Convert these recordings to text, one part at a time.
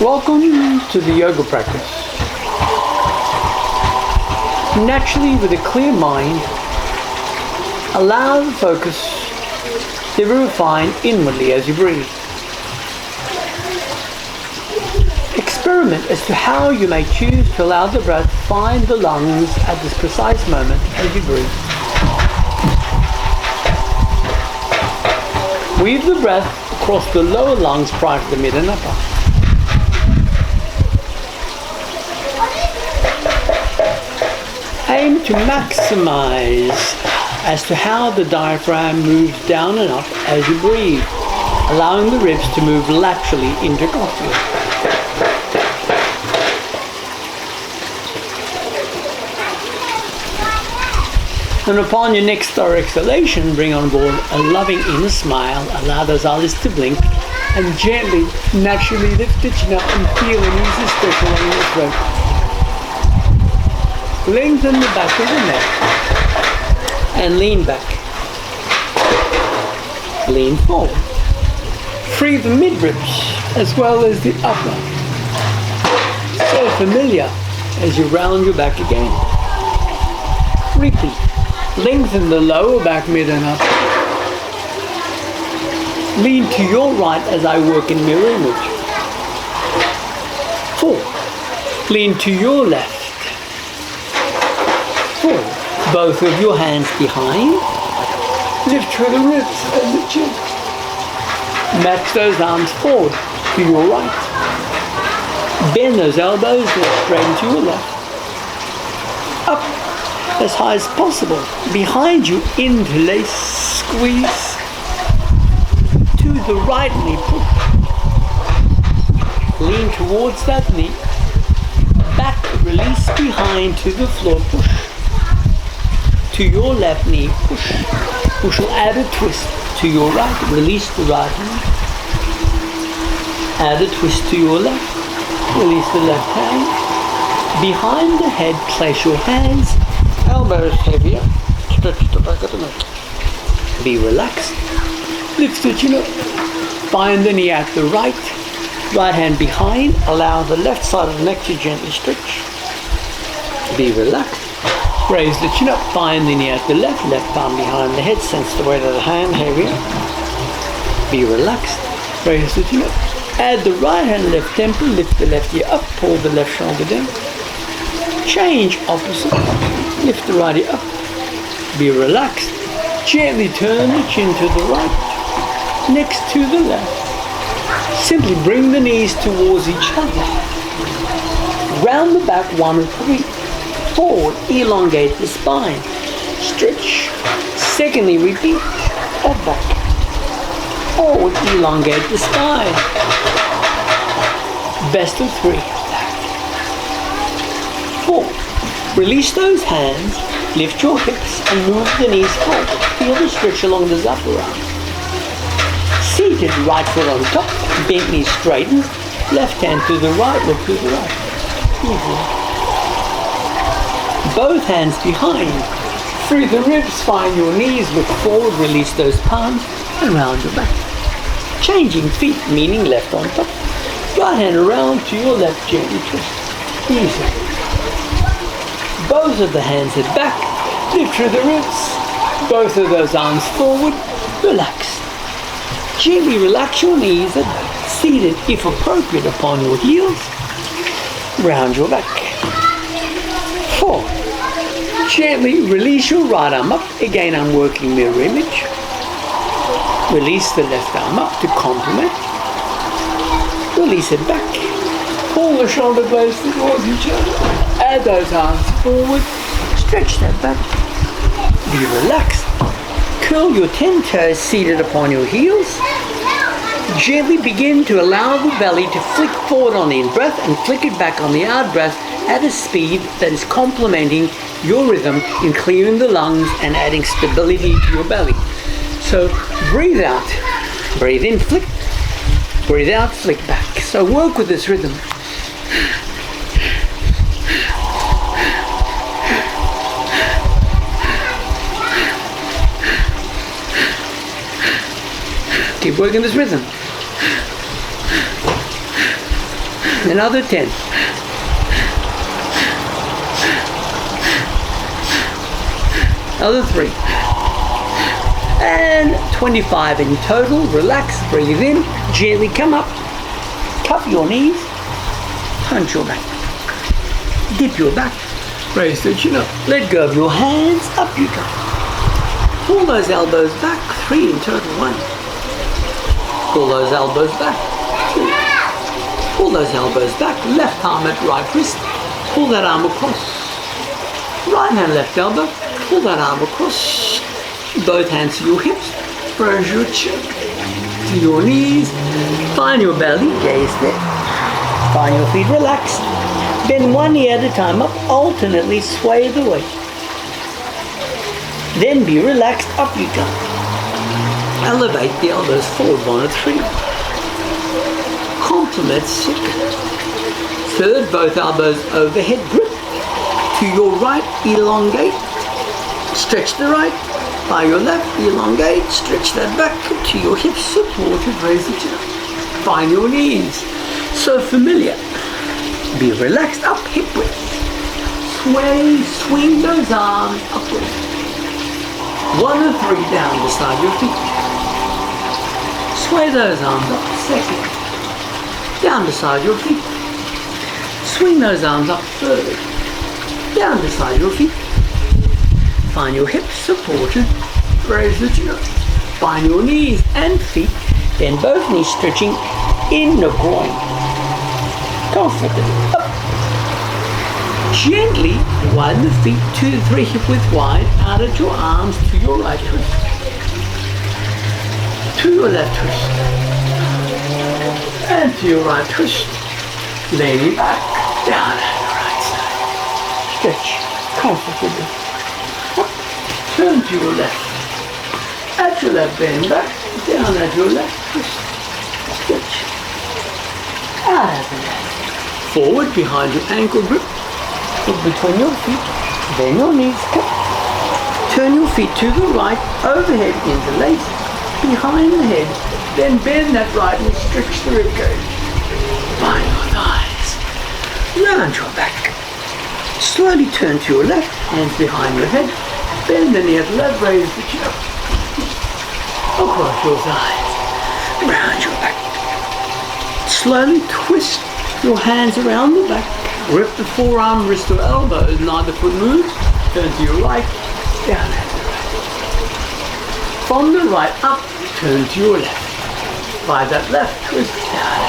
Welcome to the yoga practice. Naturally, with a clear mind, allow the focus to be refined inwardly as you breathe. Experiment as to how you may choose to allow the breath to find the lungs at this precise moment as you breathe. Weave the breath across the lower lungs prior to the mid and upper. Aim to maximize as to how the diaphragm moves down and up as you breathe, allowing the ribs to move laterally intercostally. And upon your next thorough exhalation, bring on board a loving inner smile. Allow those eyelids to blink and gently, naturally lift the chin up and feel an easy stretch along your throat. Lengthen the back of the neck and lean back. Lean forward. Free the mid-ribs as well as the upper. So familiar as you round your back again. Repeat. Lengthen the lower back, mid and up. Lean to your right as I work in mirror image. 4. Lean to your left. 4. Both of your hands behind. Lift through the ribs and the chin. Match those arms forward to your right. Bend those elbows and straighten to your left. Up. As high as possible. Behind you, interlace, squeeze. To the right knee, push. Lean towards that knee. Back, release behind to the floor, push. To your left knee, push. Push will add a twist. To your right, release the right hand. Add a twist to your left. Release the left hand. Behind the head, place your hands. Elbows heavier, stretch the back of the neck. Be relaxed. Lift the chin up. Find the knee at the right. Right hand behind. Allow the left side of the neck to gently stretch. Be relaxed. Raise the chin up. Find the knee at the left. Left palm behind the head. Sense the weight of the hand heavier. Be relaxed. Raise the chin up. Add the right hand left temple. Lift the left ear up. Pull the left shoulder down. Change opposite. Lift the right ear up. Be relaxed. Gently turn the chin to the right, next to the left. Simply bring the knees towards each other. Round the back 1 and 3. Forward, elongate the spine. Stretch. Secondly, repeat. Or back. Forward, elongate the spine. Best of 3. 4. Release those hands, lift your hips and move the knees forward. Feel the stretch along the upper arm. Seated, right foot on top, bent knees straightened, left hand to the right, look to the right. Easy. Both hands behind. Through the ribs, find your knees, look forward, release those palms and round your back. Changing feet, meaning left on top. Right hand around to your left, gently twist. Easy. Both of the hands at back, lift through the ribs, both of those arms forward, relax. Gently relax your knees and seated, if appropriate, upon your heels, round your back. 4. Gently release your right arm up, again I'm working mirror image. Release the left arm up to complement. Release it back. Pull the shoulder blades towards each other. Add those arms forward. Stretch that back. Be relaxed. Curl your 10 toes seated upon your heels. Gently begin to allow the belly to flick forward on the in-breath and flick it back on the out-breath at a speed that is complementing your rhythm in clearing the lungs and adding stability to your belly. So breathe out. Breathe in, flick. Breathe out, flick back. So work with this rhythm. Keep working this rhythm. Another 10. Another 3. And 25 in total. Relax, breathe in, gently come up, cup your knees, hunch your back, dip your back, raise the chin up, let go of your hands, up you go. Pull those elbows back, 3 in total, 1. Pull those elbows back, 2. Pull those elbows back, left arm at right wrist, pull that arm across, right hand, left elbow, pull that arm across, both hands to your hips, press your chin to your knees, find your belly, gaze there, find your feet relaxed, bend one knee at a time up, alternately sway the weight. Then be relaxed, up you go. Elevate the elbows forward, 1 or 3. Complement 2nd. 3rd, both elbows overhead, grip to your right, elongate, stretch the right, by your left, elongate, stretch that back to your hips, supported, raise the chin up. Find your knees. So familiar. Be relaxed, up, hip width. Sway, swing those arms upward. 1 and 3 down beside your feet. Sway those arms up, 2nd. Down beside your feet. Swing those arms up, 3rd. Down beside your feet. Find your hips supported, raise the chin up. Find your knees and feet, bend both knees, stretching in the groin. Comfortably up. Gently widen the feet 2 to 3 hip width wide, out at your arms to your right wrist, to your left wrist, and to your right wrist. Leaning back, down at the right side. Stretch comfortably. Turn to your left. At your left, bend back, down at your left wrist. Stretch. Out at the left. Forward behind your ankle grip. Look between your feet. Bend your knees. Turn your feet to the right, overhead, interlace. Behind the head. Then bend that right and stretch the rib cage. Bind your thighs. Round your back. Slowly turn to your left, hands behind your head. Bend the knee at the left, raise the chin up. Across your thighs. Round your back. Slowly twist your hands around the back. Grip the forearm, wrist or elbows. Neither foot moves. Turn to your right, down at the right. From the right up, turn to your left. By that left, twist down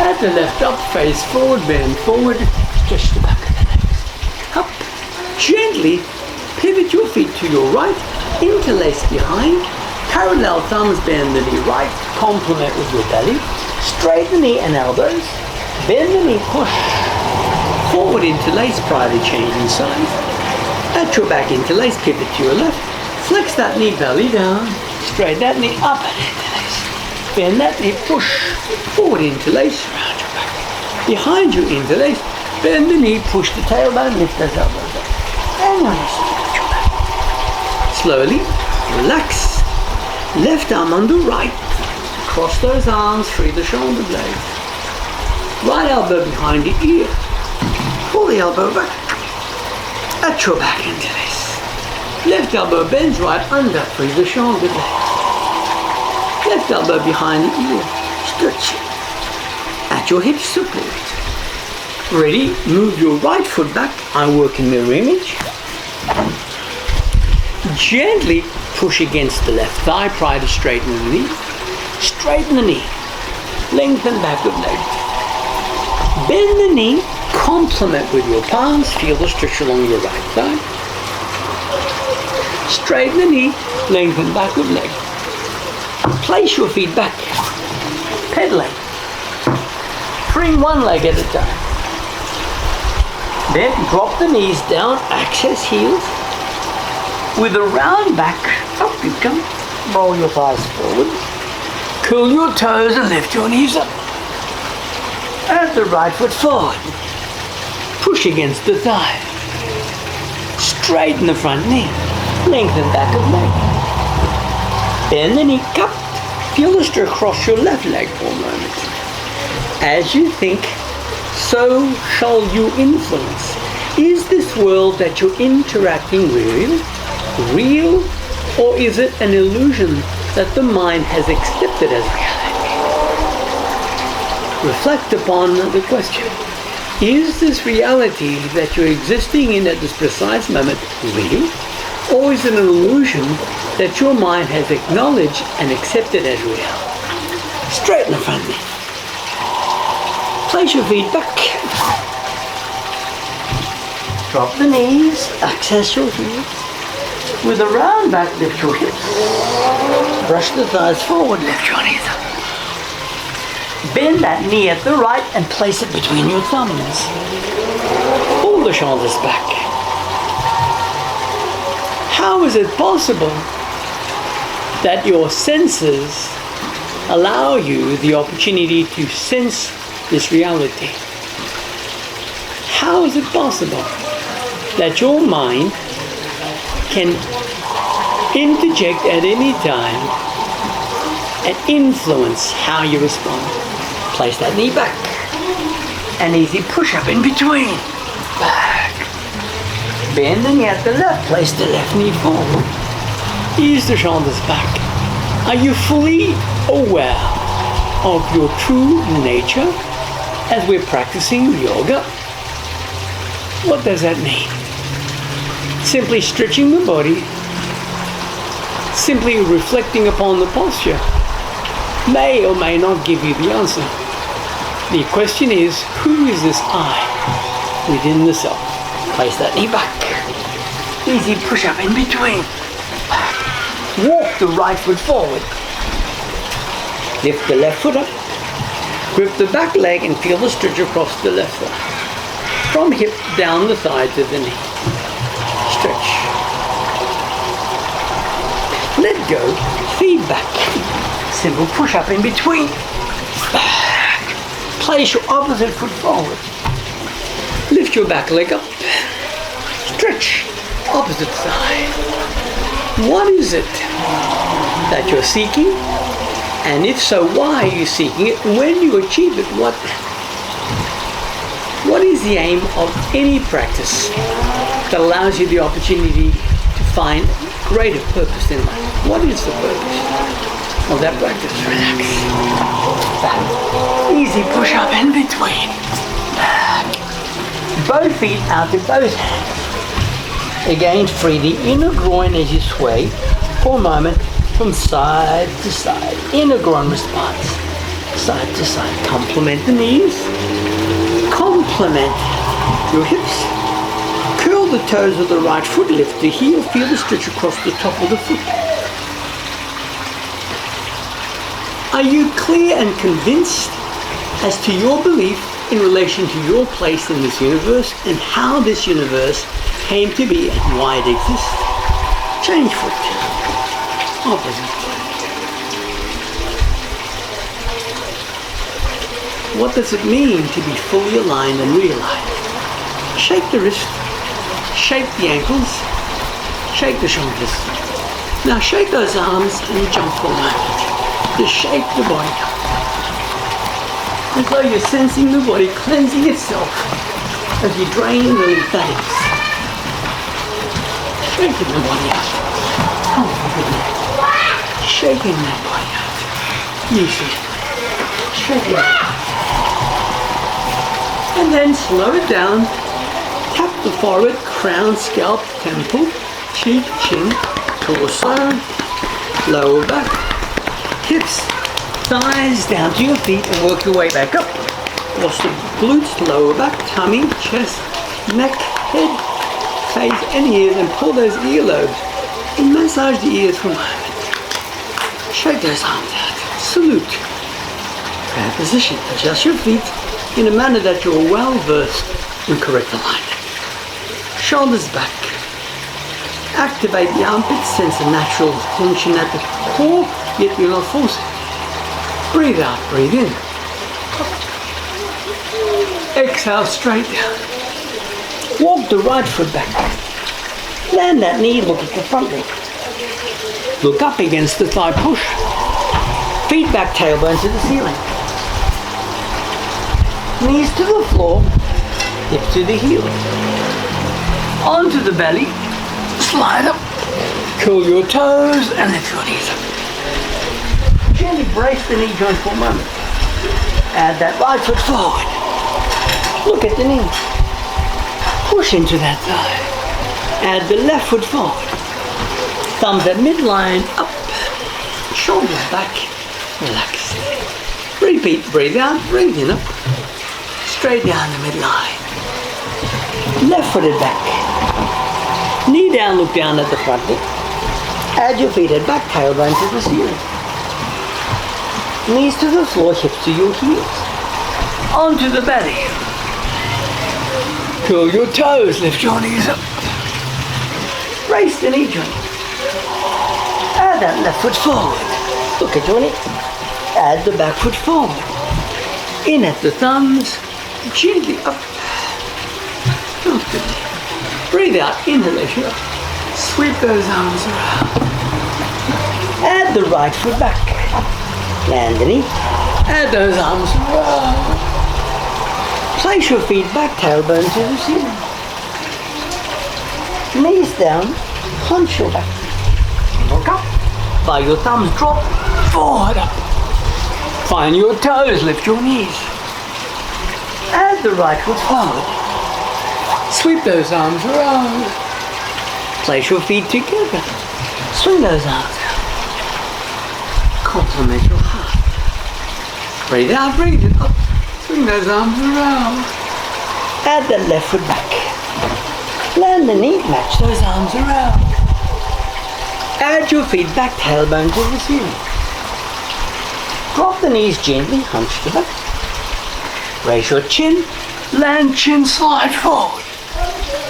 at the left up, face forward, bend forward, stretch the back of the legs. Up. Gently pivot your feet to your right, interlace behind, parallel thumbs, bend the knee right, complement with your belly, straighten the knee and elbows, bend the knee, push, forward interlace prior to changing sides, at your back interlace, pivot to your left, flex that knee, belly down, straighten that knee up and interlace, bend that knee, push, forward interlace, around your back, behind you interlace, bend the knee, push the tailbone, lift those elbows up, and release it. Slowly, relax. Left arm under right. Cross those arms, free the shoulder blades. Right elbow behind the ear. Pull the elbow back. At your back interlace. Left elbow bends right under, free the shoulder blades. Left elbow behind the ear. Stretch. At your hips, support. Ready? Move your right foot back. I work in mirror image. Gently push against the left thigh prior to straightening the knee. Straighten the knee. Lengthen back of leg. Bend the knee. Complement with your palms. Feel the stretch along your right thigh. Straighten the knee. Lengthen back of leg. Place your feet back. Pedaling. Bring one leg at a time. Then drop the knees down. Access heels. With a round back, up you come. Roll your thighs forward. Curl your toes and lift your knees up. And the right foot forward. Push against the thigh. Straighten the front knee. Lengthen back of leg. Bend the knee, cup. Feel the stir across your left leg for a moment. As you think, so shall you influence. Is this world that you're interacting with real, or is it an illusion that the mind has accepted as reality? Reflect upon the question. Is this reality that you're existing in at this precise moment real, or is it an illusion that your mind has acknowledged and accepted as real? Straighten the front knee. Place your feet back. Drop the knees, access your heels. With a round back, lift your hips. Brush the thighs forward, lift your knees up. Bend that knee at the right and place it between your thumbs. Pull the shoulders back. How is it possible that your senses allow you the opportunity to sense this reality? How is it possible that your mind can interject at any time and influence how you respond? Place that knee back. An easy push-up in between. Back. Bend the knee at the left. Place the left knee forward. Ease the shoulders back. Are you fully aware of your true nature as we're practicing yoga? What does that mean? Simply stretching the body, simply reflecting upon the posture, may or may not give you the answer. The question is, who is this I within the self? Place that knee back. Easy push-up in between. Walk the right foot forward. Lift the left foot up. Grip the back leg and feel the stretch across the left thigh. From hip down the thigh to the knee. Stretch. Let go. Feed back. Simple push-up in between. Back. Place your opposite foot forward. Lift your back leg up. Stretch. Opposite side. What is it that you're seeking? And if so, why are you seeking it? When you achieve it, what is the aim of any practice that allows you the opportunity to find greater purpose in life? What is the purpose of that practice? Relax. Back. Easy push-up in between. Back. Both feet out to both hands. Again, free the inner groin as you sway for a moment from side to side. Inner groin response. Side to side. Complement the knees. Complement your hips. Curl the toes of the right foot. Lift the heel. Feel the stretch across the top of the foot. Are you clear and convinced as to your belief in relation to your place in this universe and how this universe came to be and why it exists? Change foot. Opposite foot. What does it mean to be fully aligned and realized? Shake the wrist. Shake the ankles. Shake the shoulders. Now shake those arms and jump for a moment. Just shake the body. As though you're sensing the body cleansing itself as you drain the lymphatics. Shaking the body out. Comfortably. Shaking that body out. You see it. Shaking it. And then slow it down. Tap the forehead, crown, scalp, temple, cheek, chin, torso, lower back, hips, thighs down to your feet and work your way back up. Wash the glutes, lower back, tummy, chest, neck, head, face and ears, and pull those earlobes and massage the ears for a moment. Shake those arms out. Salute. Prayer position. Adjust your feet in a manner that you're well versed in correct alignment. Shoulders back. Activate the armpits, sense a natural tension at the core, yet you're not forcing. Breathe out, breathe in. Exhale straight down. Walk the right foot back. Land that knee, look at the front leg. Look up against the thigh push. Feet back, tailbone to the ceiling. Knees to the floor, hips to the heels. Onto the belly, slide up, curl your toes and lift your knees up. Gently brace the knee joint for a moment. Add that right foot forward. Look at the knee. Push into that thigh. Add the left foot forward. Thumbs at midline, up. Shoulders back, relax. Repeat, breathe out, breathe in, up. Straight down the midline. Left footed back. Knee down, look down at the front knee. Add your feet at back, tailbone to the ceiling. Knees to the floor, hips to your heels. Onto the belly. Curl your toes, lift your knees up. Brace the knee joint. Add that left foot forward. Look at your knee. Add the back foot forward. In at the thumbs. Gently up. Breathe out. Inhalation up. Sweep those arms around. Add the right foot back. Land the knee. Add those arms around. Place your feet back, tailbone to the ceiling. Knees down, hunch your back. Look up. By your thumbs, drop forward up. Find your toes, lift your knees. Add the right foot forward. Sweep those arms around. Place your feet together. Swing those arms out. Compliment your heart. Breathe out, breathe it up. Swing those arms around. Add the left foot back. Land the knee, match those arms around. Add your feet back, tailbone to the ceiling. Drop the knees gently, hunch the back. Raise your chin, land chin, slide forward.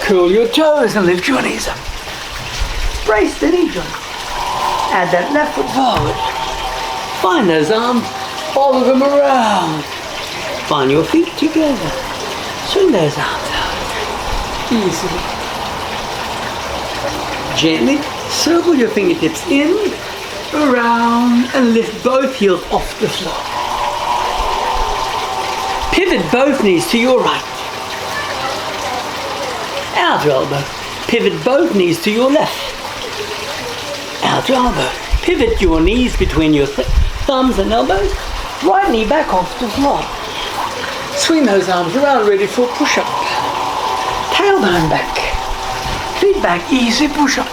Curl your toes and lift your knees up. Brace the knee joint. Add that left foot forward. Find those arms, follow them around. Find your feet together. Swing those arms out. Easily. Gently circle your fingertips in, around, and lift both heels off the floor. Pivot both knees to your right. Outer elbow. Pivot both knees to your left. Outer elbow. Pivot your knees between your thumbs and elbows. Right knee back off the floor. Swing those arms around, ready for push-up. Tailbone back. Feet back, easy push-up.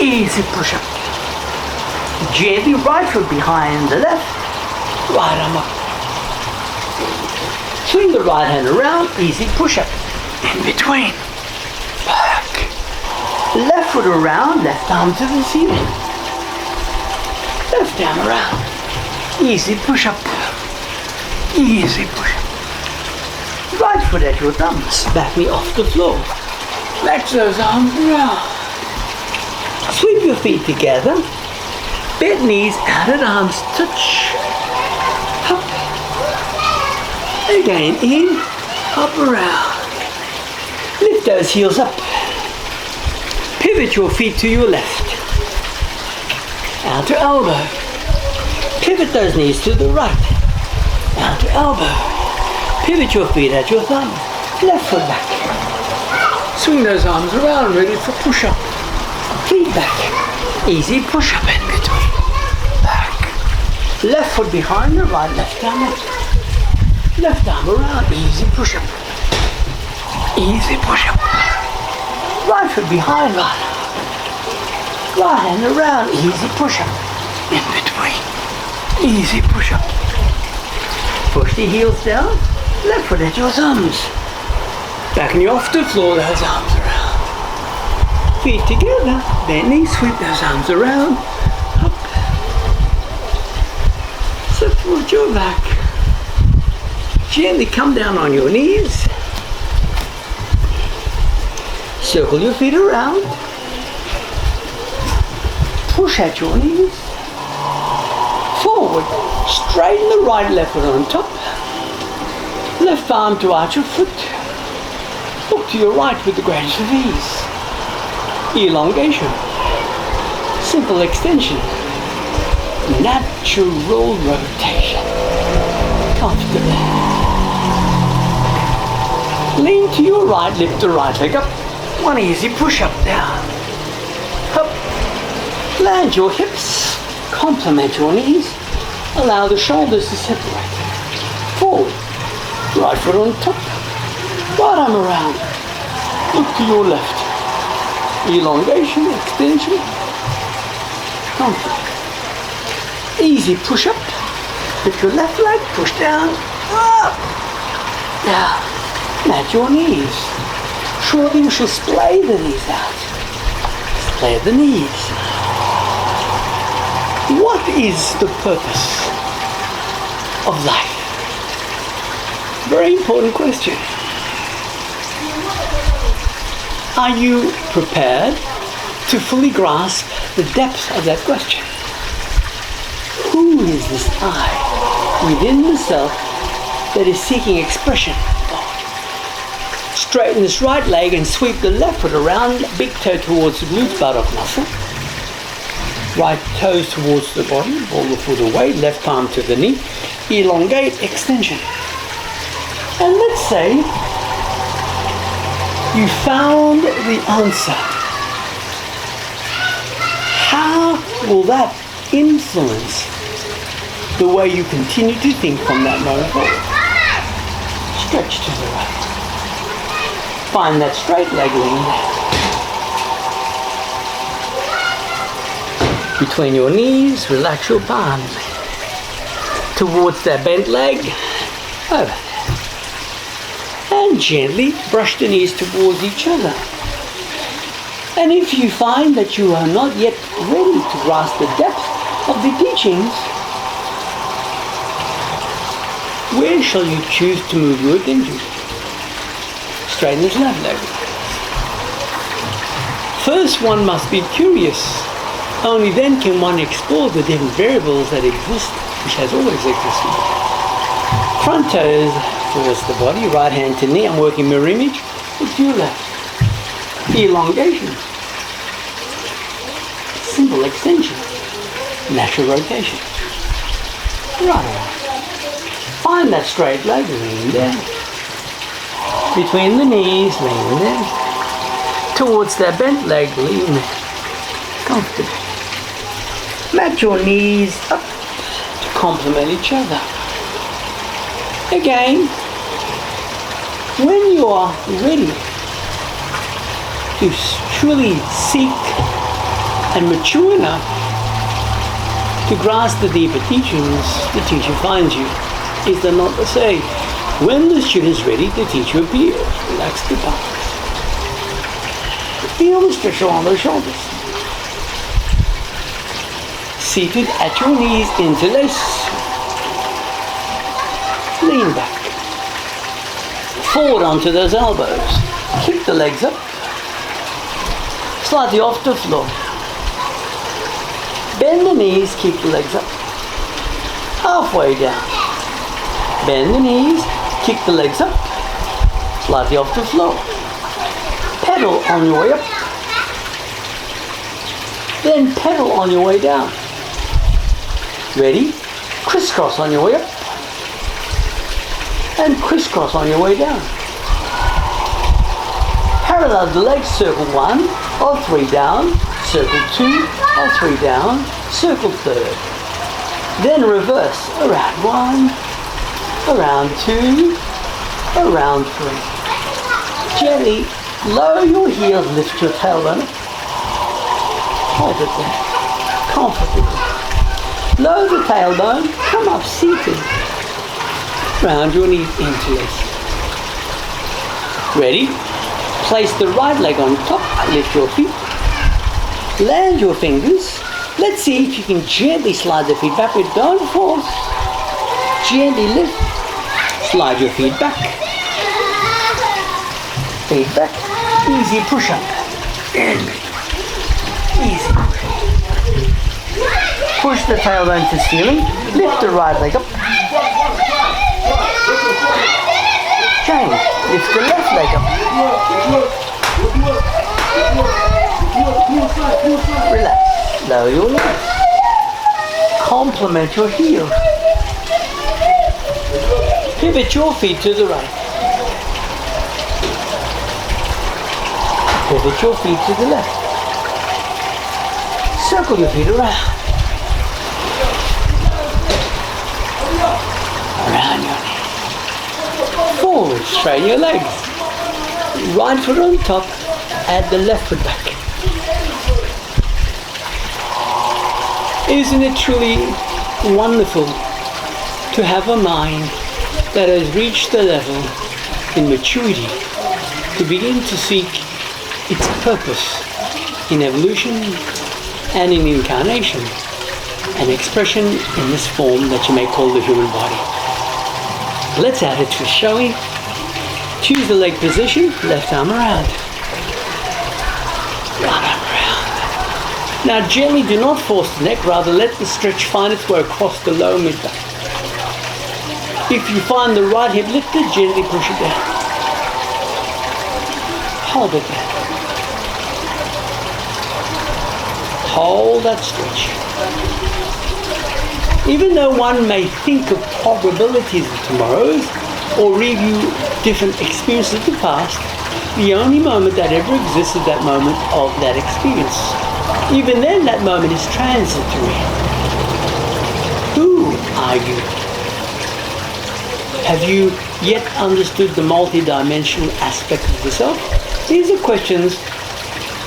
Easy push-up. Gently right foot behind the left. Right arm up. Swing the right hand around, easy push-up. In between. Back. Left foot around, left arm to the ceiling. Left arm around. Easy push-up. Easy push-up. Right foot at your thumbs. Back knee off the floor. Flex those arms around. Sweep your feet together. Bent knees, outer arms touch. Up. Again, in, up, around. Lift those heels up. Pivot your feet to your left. Outer elbow. Pivot those knees to the right. Outer elbow. Pivot your feet at your thumb. Left foot back. Swing those arms around, ready for push-up. Feet back. Easy push-up in between. Back. Left foot behind the right, left arm up. Left arm around, easy push-up. Easy push-up. Right foot behind, right arm. Right hand around, easy push-up. In between. Easy push-up. Push the heels down. Left foot at your thumbs. Back knee off the floor, those arms around. Feet together. Bend knees, sweep those arms around. Up. Support your back. Gently come down on your knees. Circle your feet around. Push at your knees. Forward. Straighten the right left foot on top. Left arm to arch your foot. Look to your right with the greatest of ease. Elongation. Simple extension. Natural rotation. Comfortably. Lean to your right, lift the right leg up. One easy push-up down. Up. Land your hips. Complement your knees. Allow the shoulders to separate. Forward. Right foot on top. Right arm around. Look to your left. Elongation, extension. Comfort. Easy push-up. Lift your left leg, push down. Up. Down. Mat your knees. Shorten, you shall splay the knees out. Splay the knees. What is the purpose of life? Very important question. Are you prepared to fully grasp the depth of that question? Who is this I within the self that is seeking expression? Straighten this right leg and sweep the left foot around, big toe towards the glute buttock muscle. Right toes towards the body, pull the foot away, left palm to the knee, elongate, extension. And let's say you found the answer. How will that influence the way you continue to think from that moment forward? Stretch to the right. Find that straight leg lean there. Between your knees, relax your palms. Towards that bent leg, over there. And gently brush the knees towards each other. And if you find that you are not yet ready to grasp the depth of the teachings, where shall you choose to move your attention? Straighten this left leg. First, one must be curious. Only then can one explore the different variables that exist, which has always existed. Front toes towards the body, right hand to knee. I'm working mirror image. Look to your left. Elongation. Simple extension. Natural rotation. Right around. Find that straight leg, lean down. Between the knees, lean there. Towards that bent leg, lean there. Comfortably. Mat your knees up to complement each other. Again, when you are ready to truly seek and mature enough to grasp the deeper teachings, the teacher finds you. Is there not to say, when the student is ready, the teacher appears. Relax the palms. Feel the stretch along those shoulders. Seated at your knees, interlace. Lean back. Forward onto those elbows. Kick the legs up. Slightly off the floor. Bend the knees, keep the legs up. Halfway down. Bend the knees, kick the legs up. Slightly off the floor. Pedal on your way up. Then pedal on your way down. Ready? Crisscross on your way up. And crisscross on your way down. Parallel the legs, circle 1 or 3 down, circle 2 or 3 down, circle 3rd. Then reverse, around 1, around 2, around 3. Gently lower your heels, lift your tailbone. Hold it there, comfortably. Lower the tailbone, come up seated. Round your knees, interlace. Ready? Place the right leg on top, lift your feet. Land your fingers. Let's see if you can gently slide the feet backward. Don't force. Gently lift. Slide your feet back. Feet back. Easy push up. And easy. Push the tailbone to ceiling. Lift the right leg up. Change. Lift the left leg up. Relax. Lower your legs. Complement your heels. Pivot your feet to the right. Pivot your feet to the left. Circle your feet around. Around your knees. Forward, straighten your legs. Right foot on top, add the left foot back. Isn't it truly wonderful to have a mind that has reached the level in maturity to begin to seek its purpose in evolution and in incarnation, an expression in this form that you may call the human body. Let's add it to showing. Choose the leg position, left arm around. Right arm around. Now gently do not force the neck, rather let the stretch find its way across the lower mid-back. If you find the right hip lifted, gently push it down. Hold it there. Hold that stretch. Even though one may think of probabilities of tomorrows or review different experiences of the past, the only moment that ever exists is that moment of that experience. Even then, that moment is transitory. Who are you? Have you yet understood the multi-dimensional aspect of the self? These are questions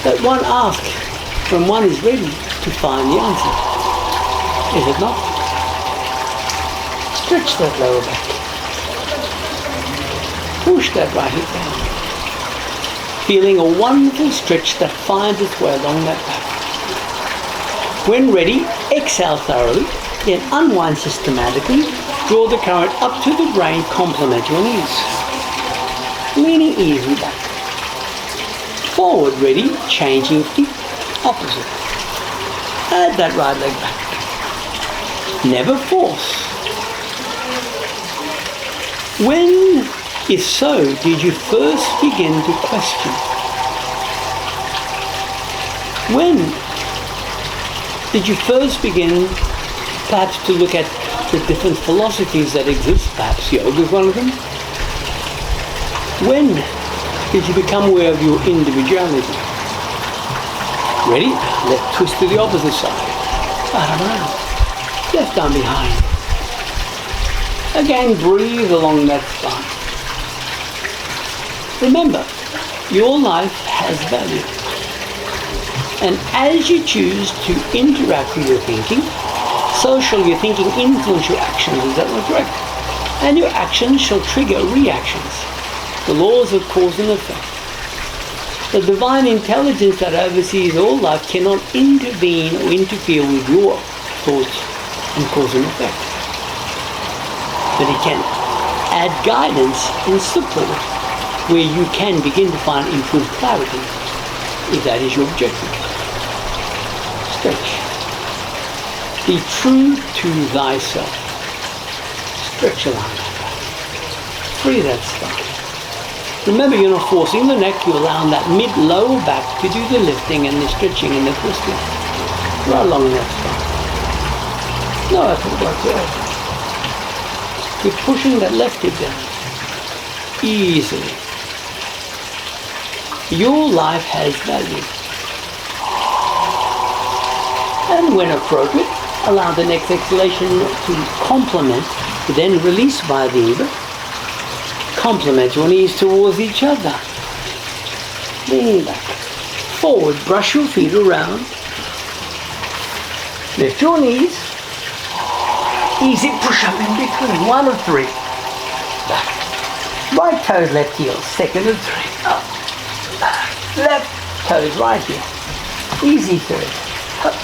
that one asks when one is ready to find the answer. Is it not? Stretch that lower back. Push that right hip down. Feeling a wonderful stretch that finds its way along that back. When ready, exhale thoroughly, then unwind systematically. Draw the current up to the brain, complement your knees. Leaning easily back. Forward ready, changing feet, opposite. Add that right leg back. Never force. When, if so, did you first begin to question? When did you first begin perhaps to look at the different philosophies that exist? Perhaps yoga is one of them. When did you become aware of your individuality? Ready? Left twist to the opposite side. Right around. Left arm behind. Again, breathe along that spine. Remember, your life has value. And as you choose to interact with your thinking, so shall your thinking influence your actions. Is that not correct? And your actions shall trigger reactions. The laws of cause and effect. The divine intelligence that oversees all life cannot intervene or interfere with your thoughts and cause and effect. But it can add guidance and support where you can begin to find improved clarity, if that is your objective. Stretch. Be true to thyself. Stretch along that back. Free that spine. Remember, you're not forcing the neck, you're allowing that mid-lower back to do the lifting and the stretching and the twisting. Right along that spine. No effort whatsoever. You're pushing that left hip down. Easily. Your life has value. And when appropriate, allow the next exhalation to complement, then release by the inner. Complement your knees towards each other. Lean back. Forward, brush your feet around. Lift your knees. Easy push up in between. 1 of 3. Back. Right toes, left heel. 2nd of 3. Up. Back. Left toes, right heel. Easy 3rd. Up.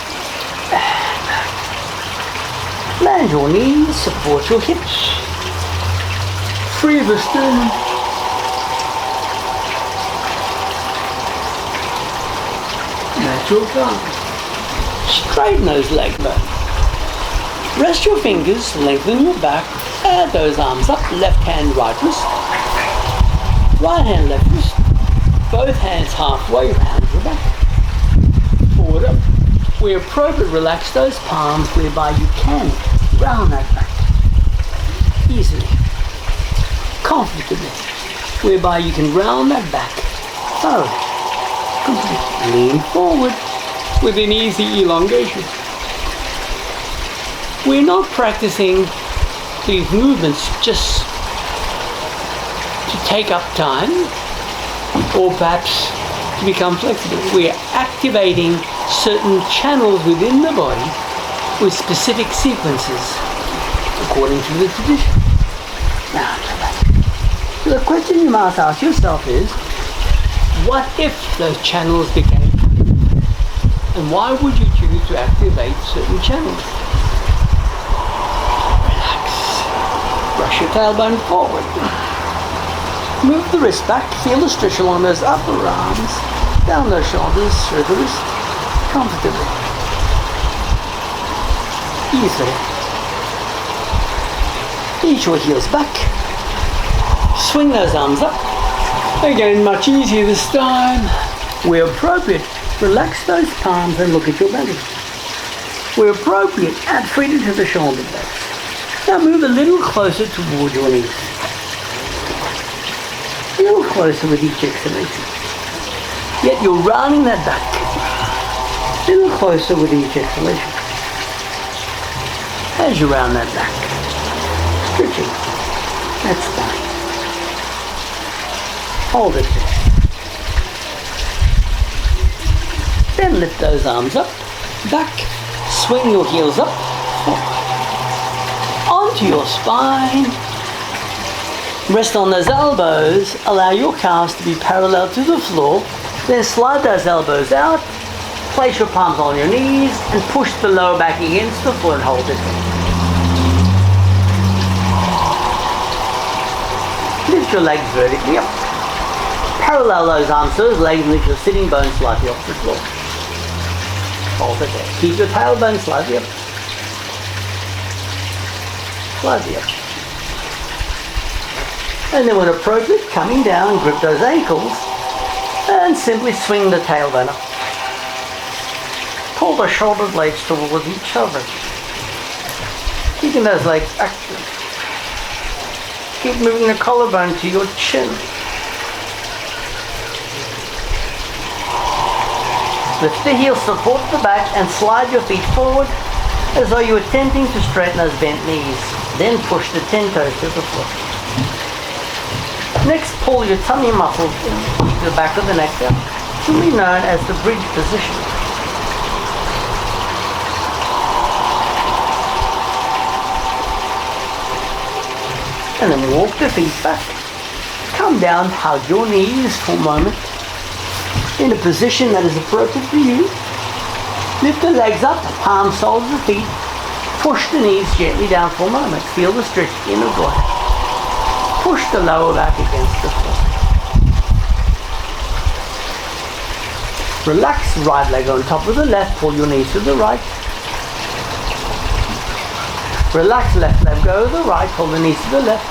And back. Land your knees, support your hips. Free the sternum. Natural calm. Straighten those leg bones. Rest your fingers, lengthen your back, add those arms up, left hand, right wrist. Right hand, left wrist. Both hands halfway round your back. Forward up. Where appropriate, relax those palms whereby you can round that back. Easily. Comfortably, whereby you can round that back thoroughly. Complete. Lean forward with an easy elongation. We're not practicing these movements just to take up time or perhaps to become flexible. We are activating certain channels within the body with specific sequences according to the tradition. Now, so the question you must ask yourself is, what if those channels became active? And why would you choose to activate certain channels? Relax. Brush your tailbone forward. Move the wrist back. Feel the stretch along those upper arms, down those shoulders, through the wrist, comfortably. Easily. Ease your heels back. Swing those arms up. Again, much easier this time. Where appropriate, relax those palms and look at your belly. Where appropriate, add freedom to the shoulder blades. Now move a little closer toward your knees. A little closer with each exhalation. Yet you're rounding that back. A little closer with each exhalation. As you round that back. Stretching. That's fine. Hold it there. Then lift those arms up, back, swing your heels up, forward. Onto your spine. Rest on those elbows, allow your calves to be parallel to the floor, then slide those elbows out, place your palms on your knees and push the lower back against the floor and hold it there. Lift your legs vertically up. Parallel those arms to those legs and lift your sitting bones slightly off the floor. Hold it there. Keep your tailbone slightly up. Slightly up. And then when appropriate, coming down, grip those ankles and simply swing the tailbone up. Pull the shoulder blades towards each other. Keeping those legs active. Keep moving the collarbone to your chin. Lift the heels, support the back and slide your feet forward as though you're attempting to straighten those bent knees. Then push the 10 toes to the floor. Next, pull your tummy muscles into the back of the neck down, simply known as the bridge position. And then walk the feet back. Come down, hug your knees for a moment in a position that is appropriate for you. Lift the legs up, palms, soles of the feet. Push the knees gently down for a moment. Feel the stretch in the body. Push the lower back against the floor. Relax, right leg on top of the left. Pull your knees to the right. Relax, left leg go to the right. Pull the knees to the left.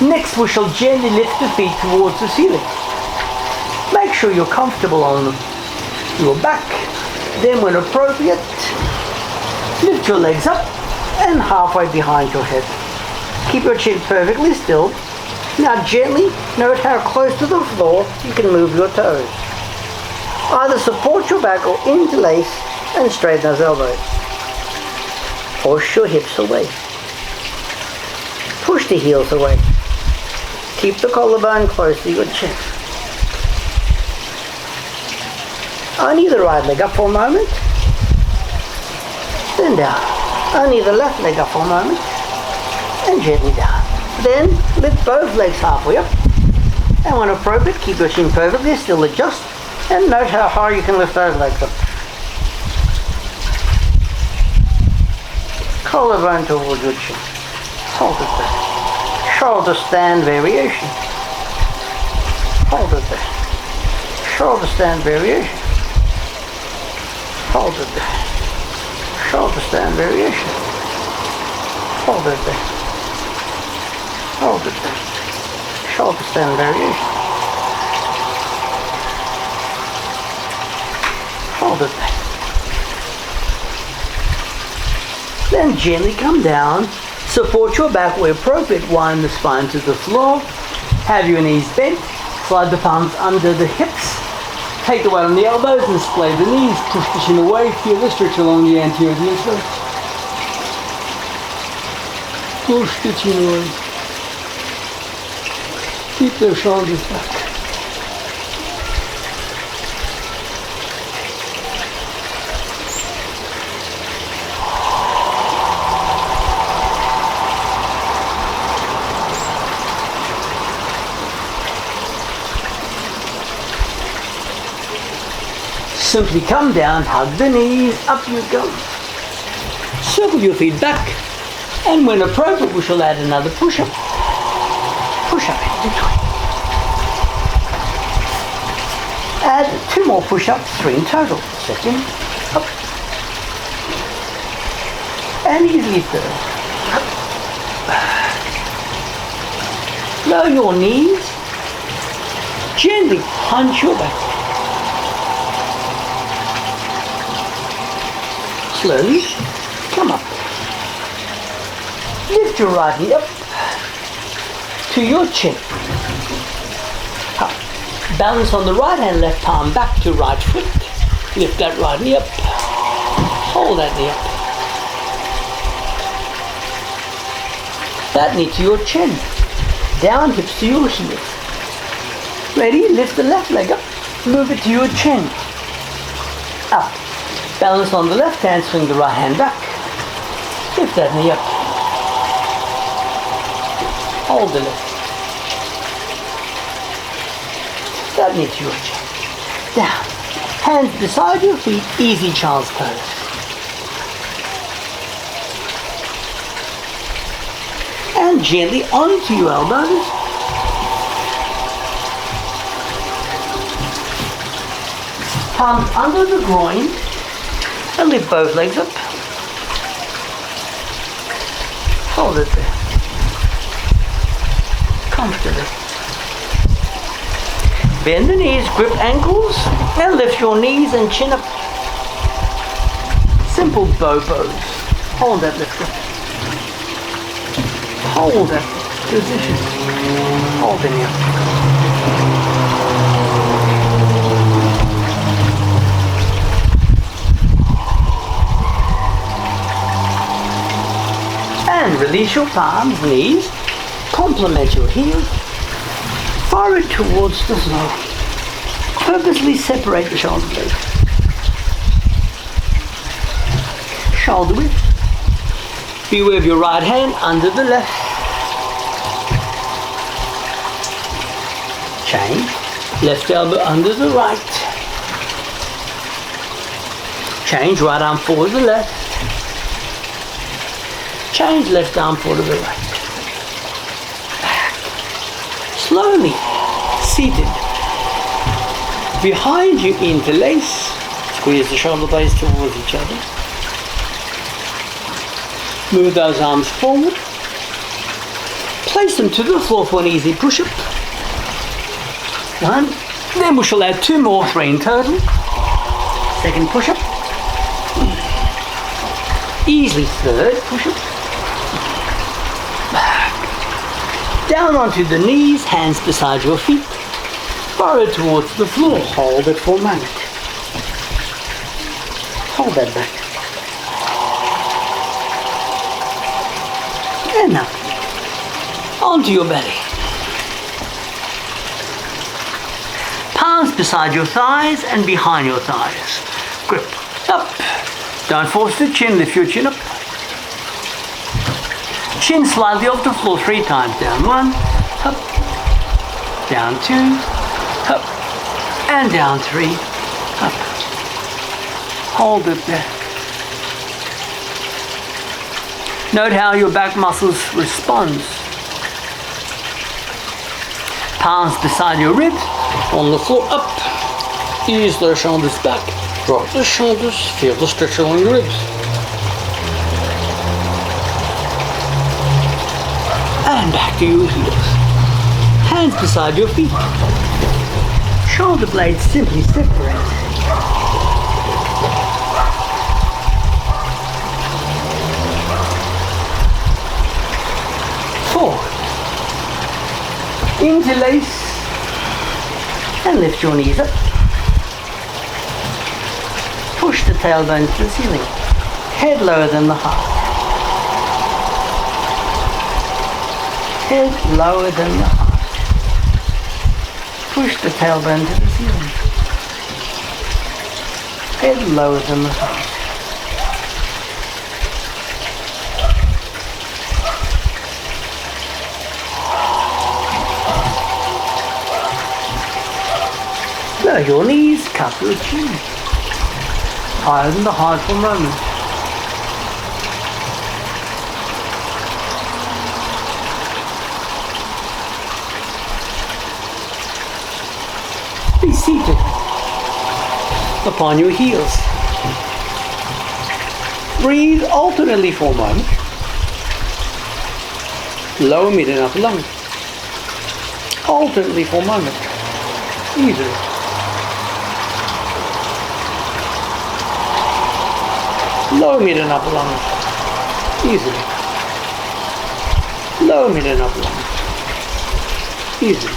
Next, we shall gently lift the feet towards the ceiling. Make sure you're comfortable on your back. Then when appropriate, lift your legs up and halfway behind your head. Keep your chin perfectly still. Now gently note how close to the floor you can move your toes. Either support your back or interlace and straighten those elbows. Push your hips away. Push the heels away. Keep the collarbone close to your chin. Only the right leg up for a moment. Then down. Only the left leg up for a moment. And gently down. Then lift both legs halfway up. And when appropriate, keep your chin perfectly still, adjust. And note how high you can lift those legs up. Collarbone towards your chin. Hold it there. Shoulder stand variation. Hold it there. Shoulder stand variation. Hold it there. Shoulder stand variation. Hold it there. Hold it there. Shoulder stand variation. Hold it there. Then gently come down. Support your back where appropriate. Wind the spine to the floor. Have your knees bent. Slide the palms under the hips. Take the weight on the elbows and splay the knees. Push the chin away. Feel the stretch along the anterior diaphragm. Push the chin away. Keep the shoulders back. Simply come down, hug the knees, up you go. Circle your feet back, and when appropriate, we shall add another push-up. Push-up in between. Add 2 more push-ups, 3 in total. Second, up. And easily third. Up. Lower your knees. Gently hunch your back. Slowly come up. Lift your right knee up to your chin. Up. Balance on the right hand, left palm back to right foot. Lift that right knee up. Hold that knee up. That knee to your chin. Down, hips to your heels. Ready? Lift the left leg up. Move it to your chin. Up. Balance on the left hand, swing the right hand back. Lift that knee up. Hold the lift. That knee to your chin. Down. Hands beside your feet, easy child's pose. And gently onto your elbows. Palms under the groin. And lift both legs up. Hold it there. Comfortably. Bend the knees, grip ankles, and lift your knees and chin up. Simple bow pose. Hold that lift up. Hold that position. Hold it here. And release your palms, knees, complement your heels, forward towards the floor. Purposely separate the shoulder blades. Shoulder width. Beware of your right hand under the left. Change. Left elbow under the right. Change. Right arm forward to the left. Change. Left arm forward to the right. Back. Slowly. Seated. Behind you, interlace. Squeeze the shoulder blades towards each other. Move those arms forward. Place them to the floor for an easy push-up. One. Then we shall add 2 more, 3 in total. Second push-up. Easily third push-up. Back. Down onto the knees, hands beside your feet. Forward towards the floor. Hold it for a moment. Hold that back. And up. Onto your belly. Palms beside your thighs and behind your thighs. Grip. Up. Don't force the chin. Lift your chin up. Chin slightly off the floor 3 times. Down 1. Up. Down 2. Up. And down 3. Up. Hold it there. Note how your back muscles respond. Palms beside your ribs, on the floor, up. Ease the shoulders back. Drop the shoulders. Feel the stretch along your ribs. And back to your heels. Hands beside your feet. Shoulder blades simply separate. Forward. Interlace. And lift your knees up. Push the tailbone to the ceiling. Head lower than the heart. Head lower than the heart. Push the tailbone to the ceiling. Head lower than the heart. Lower your knees, cup your chin. Higher than the heart for a moment. Be seated upon your heels. Breathe alternately for a moment. Lower, mid and upper lung. Alternately for a moment. Easily. Lower, mid and upper lung. Easily. Lower, mid and upper lung. Easily.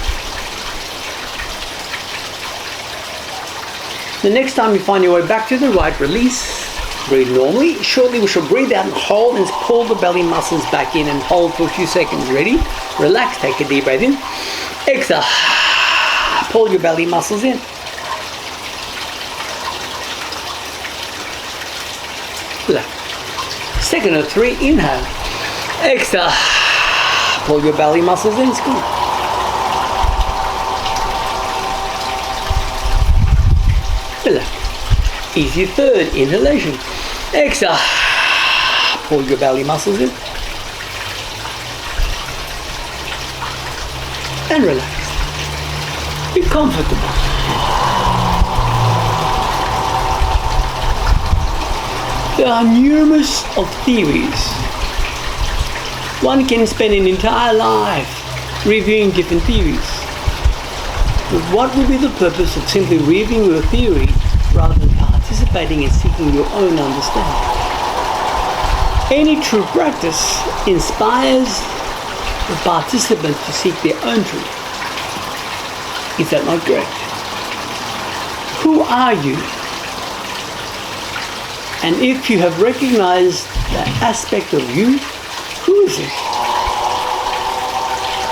The next time you find your way back to the right, release. Breathe normally. Shortly we shall breathe out and hold and pull the belly muscles back in and hold for a few seconds. Ready? Relax. Take a deep breath in. Exhale. Pull your belly muscles in. Relax. Second of three. Inhale. Exhale. Pull your belly muscles in. Squeeze. Relax. Easy third. Inhalation. Exhale. Pull your belly muscles in. And relax. Be comfortable. There are numerous of theories. One can spend an entire life reviewing different theories. But what would be the purpose of simply reviewing your theory rather than participating and seeking your own understanding? Any true practice inspires the participants to seek their own truth. Is that not correct? Who are you? And if you have recognized that aspect of you, who is it?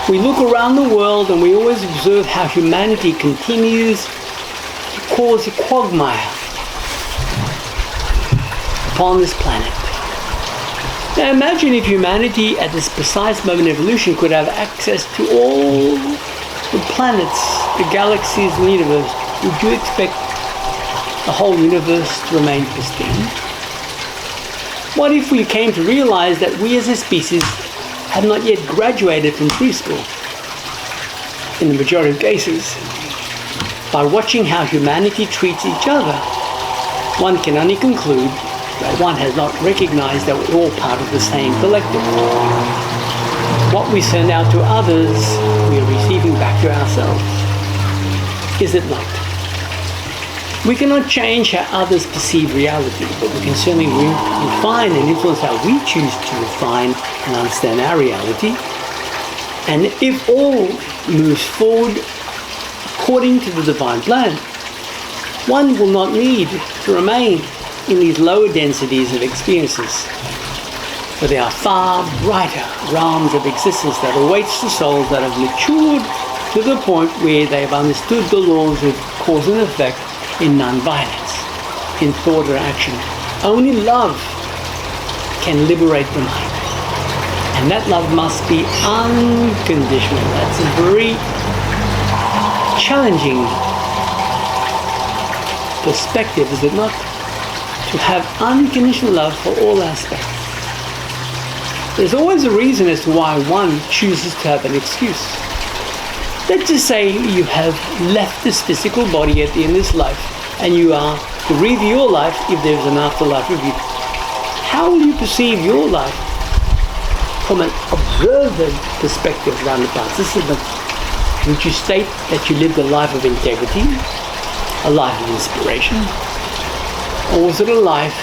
We look around the world and we always observe how humanity continues to cause a quagmire upon this planet. Now imagine if humanity at this precise moment in evolution could have access to all the planets, the galaxies in the universe. Would you expect the whole universe to remain pristine? What if we came to realize that we as a species have not yet graduated from preschool? In the majority of cases, by watching how humanity treats each other, one can only conclude that one has not recognized that we're all part of the same collective. What we send out to others, we are receiving back to ourselves. Is it not? We cannot change how others perceive reality, but we can certainly refine and influence how we choose to refine and understand our reality. And if all moves forward according to the divine plan, one will not need to remain in these lower densities of experiences. For there are far brighter realms of existence that awaits the souls that have matured to the point where they have understood the laws of cause and effect in non-violence, in thought or action. Only love can liberate the mind. And that love must be unconditional. That's a very challenging perspective, is it not? To have unconditional love for all aspects. There's always a reason as to why one chooses to have an excuse. Let's just say you have left this physical body at the end of this life and you are to review your life if there's an afterlife review. How will you perceive your life from an observer perspective around the participant? Would you state that you lived a life of integrity, a life of inspiration, or was it a life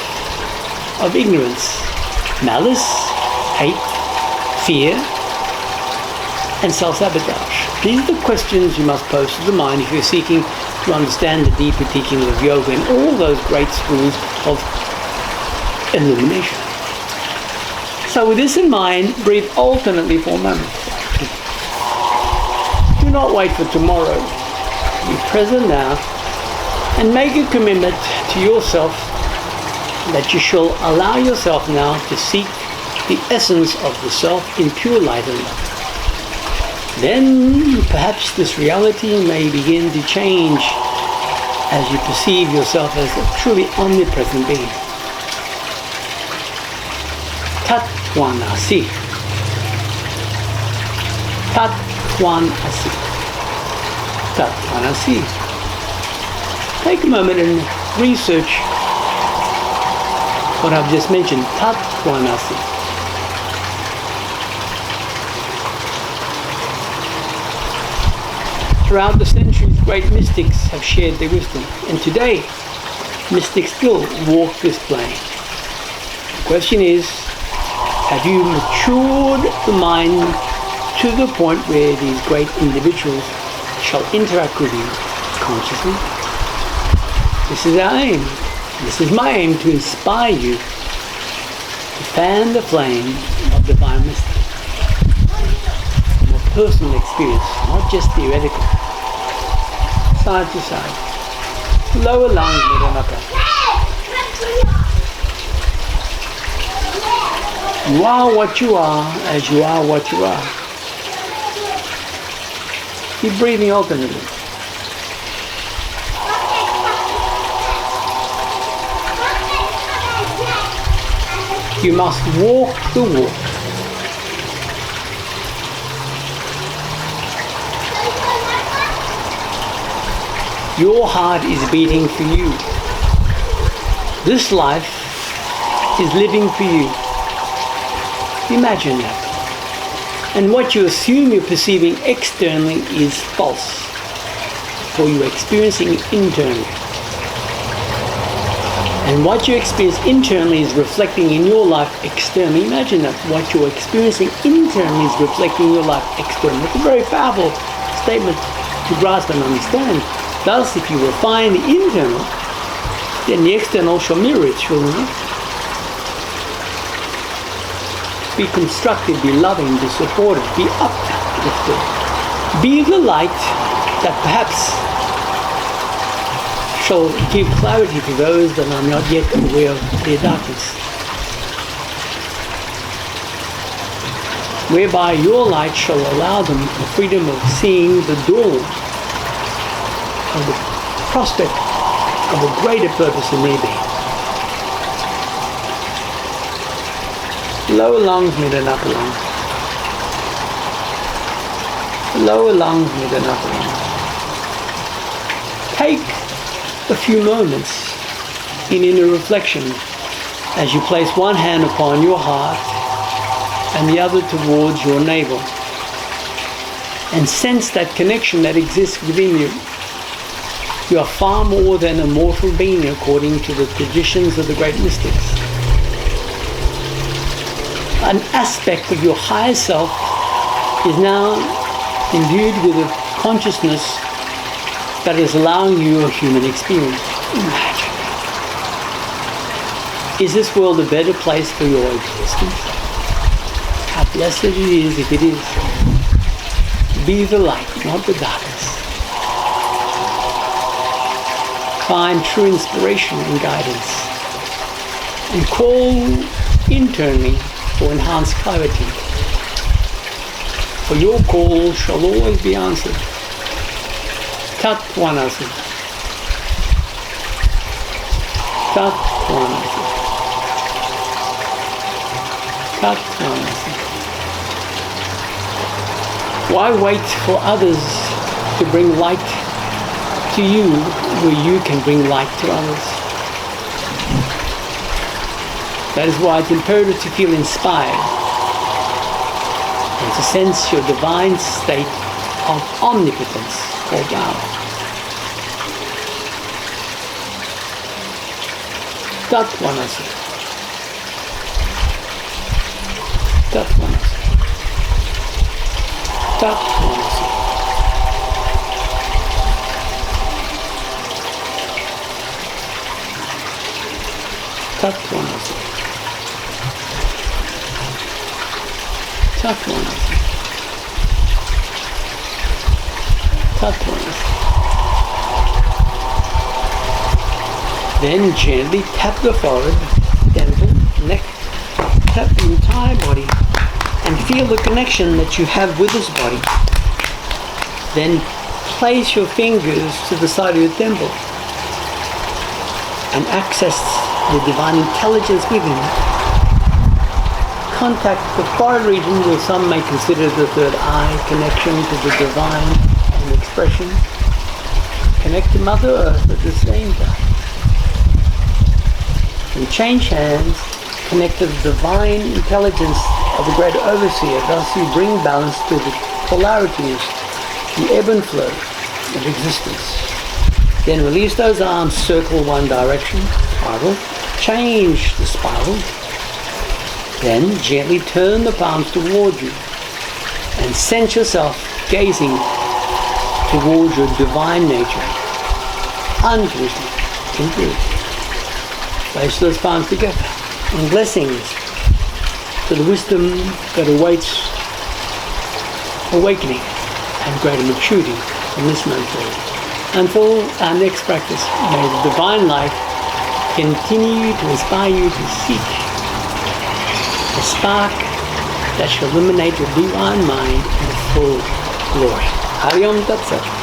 of ignorance, malice, hate, fear, and self-sabotage. These are the questions you must pose to the mind if you're seeking to understand the deeper teachings of yoga and all those great schools of illumination. So with this in mind, breathe alternately for a moment. Do not wait for tomorrow. Be present now and make a commitment to yourself that you shall allow yourself now to seek the essence of the self in pure light and love. Then perhaps this reality may begin to change as you perceive yourself as a truly omnipresent being. Tatvanasi. Tatvanasi. Tatvanasi. Take a moment and research what I've just mentioned. Tatvanasi. Throughout the centuries, great mystics have shared their wisdom, and today, mystics still walk this plane. The question is, have you matured the mind to the point where these great individuals shall interact with you consciously? This is our aim. This is my aim, to inspire you to fan the flame of divine mystery. From a personal experience, not just theoretical. Side to side. Lower lungs, middle and upper. You are what you are as you are what you are. Keep breathing alternately. You must walk the walk. Your heart is beating for you. This life is living for you. Imagine that. And what you assume you're perceiving externally is false, for you're experiencing internally. And what you experience internally is reflecting in your life externally. Imagine that what you're experiencing internally is reflecting in your life externally. It's a very powerful statement to grasp and understand. Thus, if you refine the internal, then the external shall mirror it, shall it? Be constructive, be loving, be supportive, be uplifted. Be the light that perhaps shall give clarity to those that are not yet aware of their darkness. Whereby your light shall allow them the freedom of seeing the dawn of the prospect of a greater purpose in their being. Lower lungs, mid and upper lungs. Lower lungs, mid and upper lungs. Take a few moments in inner reflection as you place one hand upon your heart and the other towards your navel, and sense that connection that exists within you. You are far more than a mortal being according to the traditions of the great mystics. An aspect of your higher self is now imbued with a consciousness that is allowing you a human experience. Imagine. Is this world a better place for your existence? How blessed it is if it is. Be the light, not the darkness. Find true inspiration and guidance, and call internally for enhanced clarity. For your call shall always be answered. Tatvanasi. Tatvanasi. Tatvanasi. Why wait for others to bring light to you where you can bring light to others? That is why it's imperative to feel inspired and to sense your divine state of omnipotence called Dharma. Tatvanasi. Tatvanasi. Tat Tvanasi. Tat Tvanasi. Tat Tvanasi. Tat Tvanasi. Then gently tap the forehead, temple, neck, tap the entire body, and feel the connection that you have with this body. Then place your fingers to the side of your temple and access the divine intelligence within. Contact the forehead region, where some may consider the third eye, connection to the divine and expression. Connect to Mother Earth at the same time. And change hands, connect to the divine intelligence of the great overseer. Thus you bring balance to the polarities, the ebb and flow of existence. Then release those arms, circle one direction, spiral, change the spiral. Then gently turn the palms toward you and sense yourself gazing towards your divine nature, unconditionally, completely. Place those palms together, and blessings to the wisdom that awaits awakening and greater maturity from this moment forward. Until our next practice, may the divine light continue to inspire you to seek the spark that shall illuminate your divine mind in full glory. Hari Om Tat Sat.